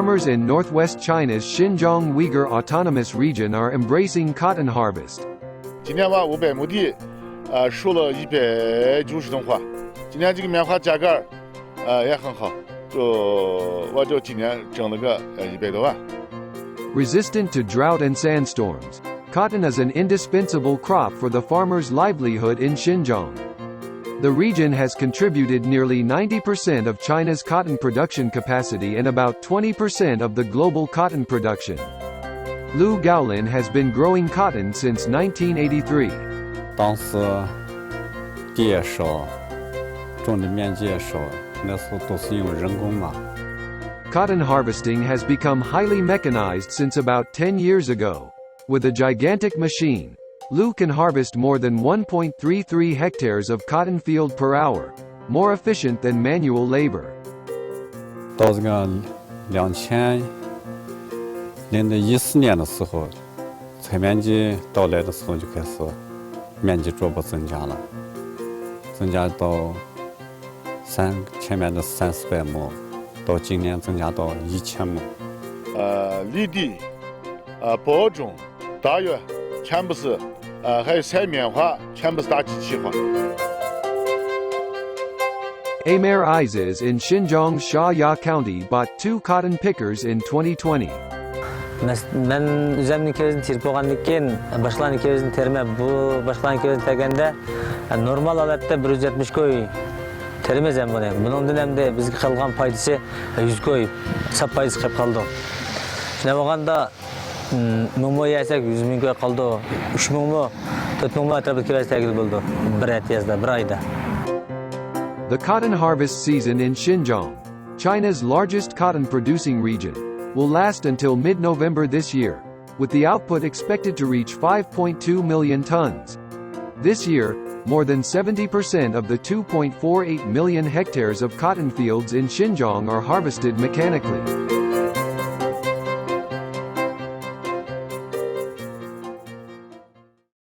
Farmers in northwest China's Xinjiang Uyghur Autonomous Region are embracing cotton harvest. 今年吧500亩地，收了190吨花。今年这个棉花价格，也很好，我就今年挣了个100多万。Resistant to drought and sandstorms, cotton is an indispensable crop for the farmer's livelihood in Xinjiang. The region has contributed nearly 90% of China's cotton production capacity and about 20% of the global cotton production. Lu Gaolin has been growing cotton since 1983. 当时地也少，种的面积也少，那时候都是用人工嘛。Cotton harvesting has become highly mechanized since about 10 years ago. With a gigantic machine, Lu can harvest more than 1.33 hectares of cotton field per hour, more efficient than manual labor. 到这个2014年的时候，采面积到来的时候就开始面积逐步增加了，增加到前面的300-400亩，到今年增加到1000亩。犁地，播种、打月，全部是，还有采棉花，全部是打机器化。Amer Izes in Xinjiang's Xiaya County bought 2 cotton pickers in 2020. Ben üzümün kevizini terip olganlıkken, başkalarının kevizini terime, bu başkalarının kevizini tergende normal alatta 170 koy terimez hem bunu. Bunun dönemde bizge kalgan paydası 100 koy, sap paydası kayıp kaldı. Şimdi olganda mummu yersek 100 bin koy kaldı, 3 mummu, 4 mummu atrafı keviz tergili buldu. Bir yazda, bir ayda. The cotton harvest season in Xinjiang, China's largest cotton producing region, will last until mid-November this year, with the output expected to reach 5.2 million tons. This year, more than 70% of the 2.48 million hectares of cotton fields in Xinjiang are harvested mechanically.